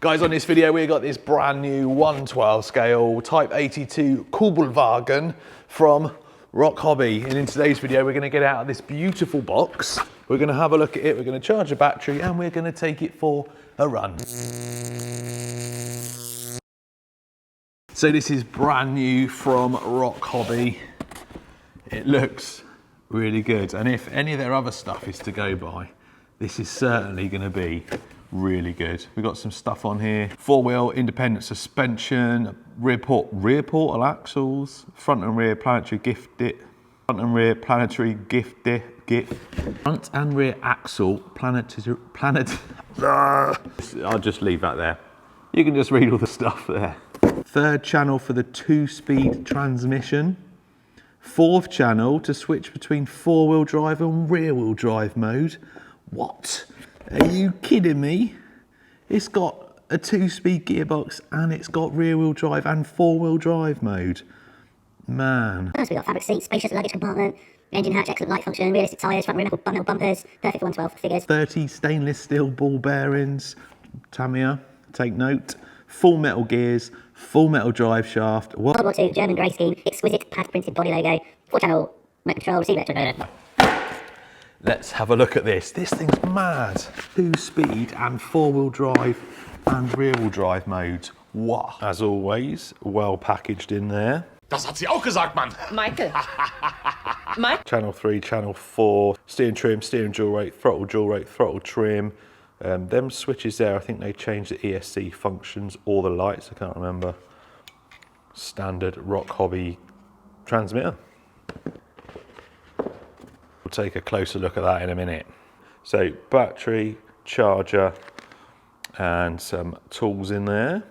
Guys, on this video we got this brand new 1/12 scale Type 82 Kübelwagen from RocHobby, and in today's video we're going to get out of this beautiful box, we're going to have a look at it, we're going to charge the battery and we're going to take it for a run. So this is brand new from RocHobby. It looks really good, and if any of their other stuff is to go by, this is certainly going to be really good. We've got some stuff on here: 4-wheel independent suspension, rear portal axles, front and rear planetary front and rear axle I'll just leave that there. You can just read all the stuff there. 3rd channel for the 2-speed transmission. 4th channel to switch between 4-wheel drive and rear-wheel drive mode. What? Are you kidding me? It's got a 2-speed gearbox and it's got rear-wheel drive and 4-wheel drive mode. Man. First, we've got fabric seats, spacious luggage compartment, engine hatch, excellent light function, realistic tyres, front rear metal bumpers, perfect for 1/12 figures. 30 stainless steel ball bearings. Tamiya, take note. Full metal gears, full metal drive shaft. World War II German grey scheme, exquisite pad printed body logo, 4-channel remote control, receiver electric. Let's have a look at this. This thing's mad. 2-speed and 4-wheel drive and rear-wheel drive modes. Wow. As always, well packaged in there. Das hat sie auch gesagt, Mann. Michael. Mike. Channel 3, channel 4, steering trim, steering dual rate, throttle trim. Them switches there, I think they changed the ESC functions or the lights, I can't remember. Standard RocHobby transmitter. We'll take a closer look at that in a minute. So battery, charger, and some tools in there.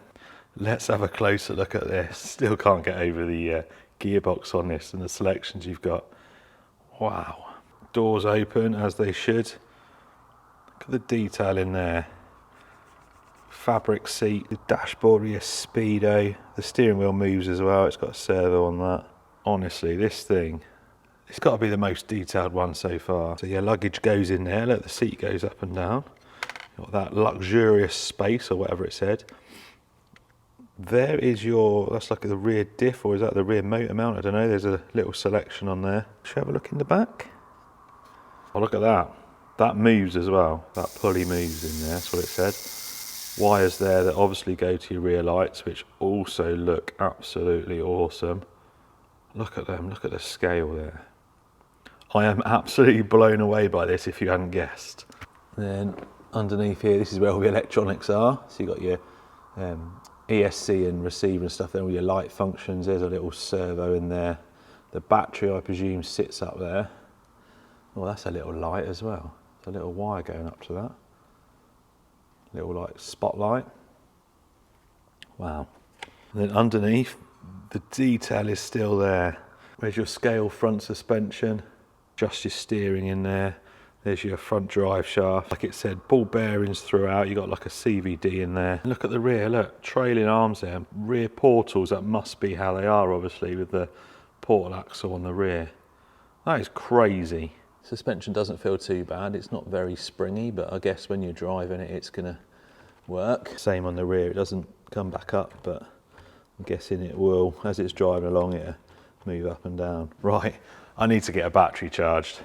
Let's have a closer look at this. Still can't get over the gearbox on this and the selections you've got. Wow. Doors open as they should. Look at the detail in there. Fabric seat, the dashboard is speedo. The steering wheel moves as well. It's got a servo on that. Honestly, this thing, it's got to be the most detailed one so far. So your luggage goes in there. Look, the seat goes up and down. Got that luxurious space, or whatever it said. There is your, that's like the rear diff, or is that the rear motor mount? I don't know. There's a little selection on there. Should we have a look in the back? Oh, look at that. That moves as well. That pulley moves in there. That's what it said. Wires there that obviously go to your rear lights, which also look absolutely awesome. Look at them. Look at the scale there. I am absolutely blown away by this, if you hadn't guessed. Then underneath here, this is where all the electronics are. So you've got your ESC and receiver and stuff there, all your light functions. There's a little servo in there. The battery, I presume, sits up there. Oh, that's a little light as well. There's a little wire going up to that. Little like spotlight. Wow. And then underneath, the detail is still there. Where's your scale front suspension? Just your steering in there. There's your front drive shaft. Like it said, ball bearings throughout. You got like a CVD in there. Look at the rear, look, trailing arms there. Rear portals, that must be how they are, obviously, with the portal axle on the rear. That is crazy. Suspension doesn't feel too bad. It's not very springy, but I guess when you're driving it, it's gonna work. Same on the rear, it doesn't come back up, but I'm guessing it will, as it's driving along, it'll move up and down. Right, I need to get a battery charged.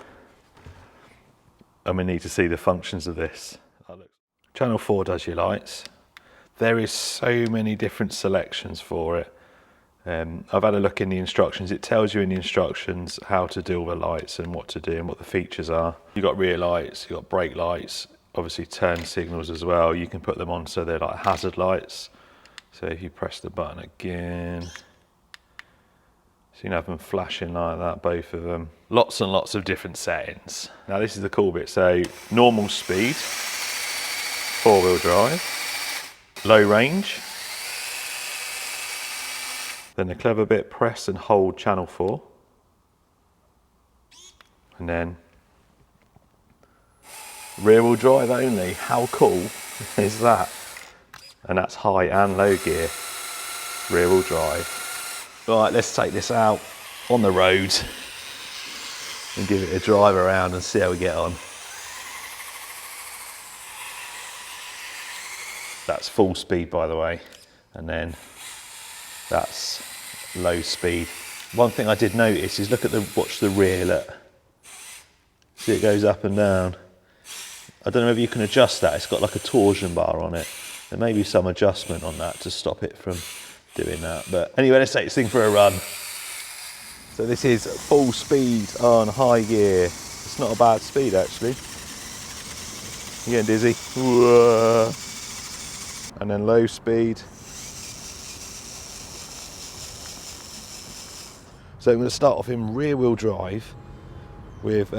And we need to see the functions of this. Channel 4 does your lights. There is so many different selections for it. I've had a look in the instructions. It tells you in the instructions how to do all the lights and what to do and what the features are. You've got rear lights, you've got brake lights, obviously turn signals as well. You can put them on so they're like hazard lights. So if you press the button again, so you can have them flashing like that, both of them. Lots and lots of different settings. Now this is the cool bit. So normal speed, 4-wheel drive, low range. Then the clever bit, press and hold channel 4. And then rear wheel drive only. How cool is that? And that's high and low gear, rear wheel drive. Right, let's take this out on the road and give it a drive around and see how we get on. That's full speed, by the way, and then that's low speed. One thing I did notice is watch the rear, look. See, it goes up and down. I don't know if you can adjust that. It's got like a torsion bar on it. There may be some adjustment on that to stop it from doing that. But anyway, let's take this thing for a run. So this is full speed on high gear. It's not a bad speed actually. You're getting dizzy. Whoa. And then low speed. So I'm going to start off in rear wheel drive with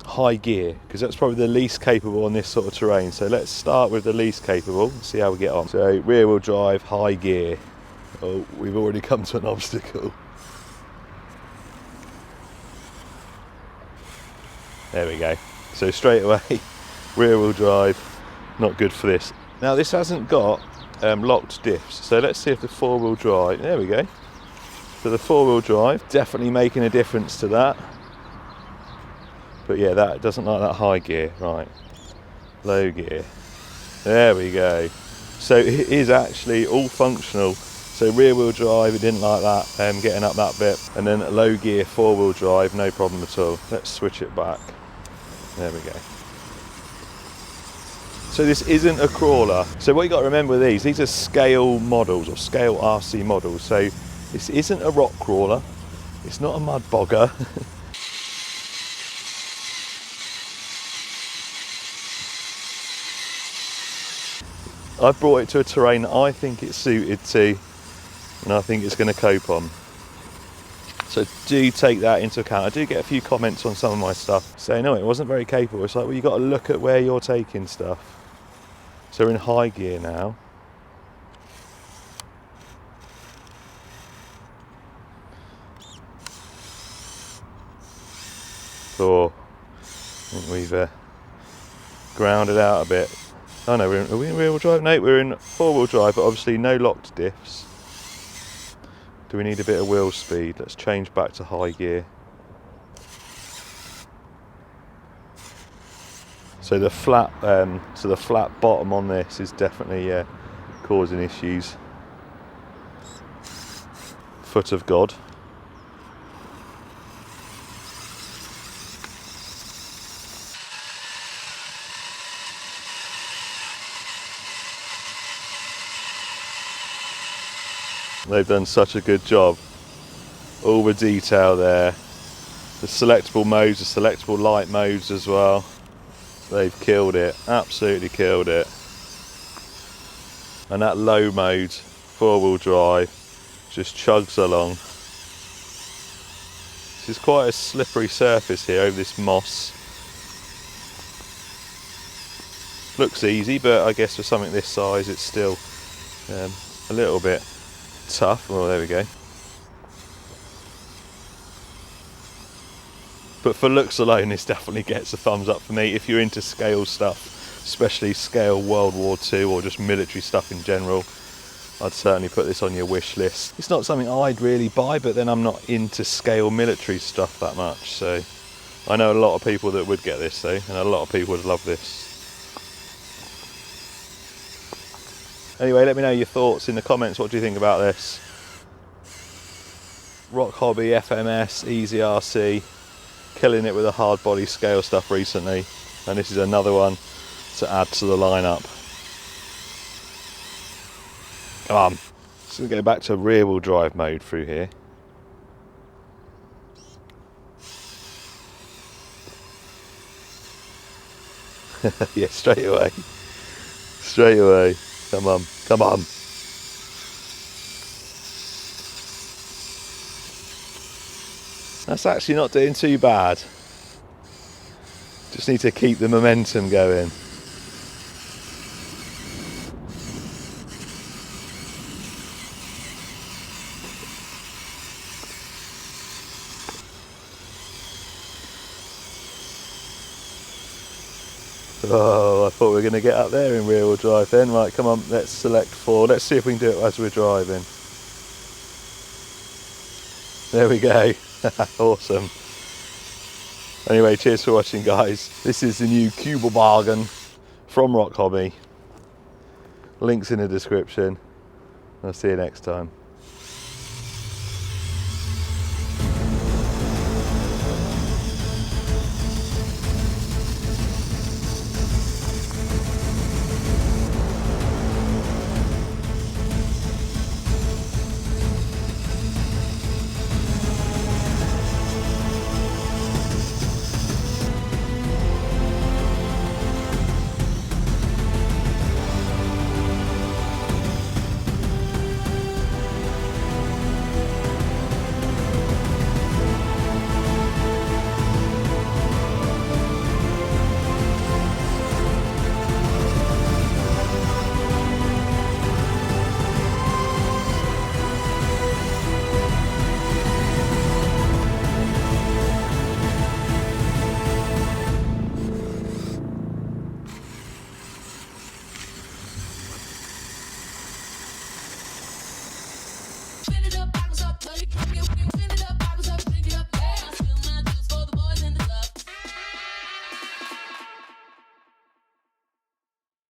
high gear, because that's probably the least capable on this sort of terrain. So let's start with the least capable and see how we get on. So rear wheel drive, high gear. Oh, we've already come to an obstacle. There we go. So straight away, rear wheel drive, not good for this. Now this hasn't got locked diffs, so let's see if the four wheel drive, there we go. So the four wheel drive, definitely making a difference to that. But yeah, that doesn't like that high gear, right. Low gear, there we go. So it is actually all functional. So rear wheel drive, it didn't like that, getting up that bit. And then low gear, four wheel drive, no problem at all. Let's switch it back. There we go. So this isn't a crawler. So what you got to remember with these are scale models or scale RC models. So this isn't a rock crawler. It's not a mud bogger. I've brought it to a terrain that I think it's suited to, and I think it's going to cope on. So do take that into account. I do get a few comments on some of my stuff saying, no, it wasn't very capable. It's like, well, you've got to look at where you're taking stuff. So we're in high gear now. I think we've grounded out a bit. Oh no, are we in rear wheel drive? No, we're in four wheel drive, but obviously no locked diffs. Do we need a bit of wheel speed? Let's change back to high gear. So the flat bottom on this is definitely causing issues. Foot of God. They've done such a good job. All the detail there. The selectable modes, the selectable light modes as well. They've killed it, absolutely killed it. And that low mode, four wheel drive, just chugs along. This is quite a slippery surface here over this moss. Looks easy, but I guess for something this size it's still a little bit tough. Well, there we go. But for looks alone, this definitely gets a thumbs up for me. If you're into scale stuff, especially scale World War II or just military stuff in general, I'd certainly put this on your wish list. It's not something I'd really buy, but then I'm not into scale military stuff that much. So I know a lot of people that would get this though, and a lot of people would love this. Anyway, let me know your thoughts in the comments. What do you think about this? RocHobby FMS Easy RC, killing it with the hard body scale stuff recently, and this is another one to add to the lineup. Come on, just gonna go back to rear wheel drive mode through here. Yeah, straight away. Straight away. Come on, come on. That's actually not doing too bad. Just need to keep the momentum going. Oh, I thought we were going to get up there in rear wheel drive then. Right, come on, let's select four. Let's see if we can do it as we're driving. There we go. Awesome. Anyway, cheers for watching, guys. This is the new Kübelwagen from RocHobby. Links in the description. I'll see you next time.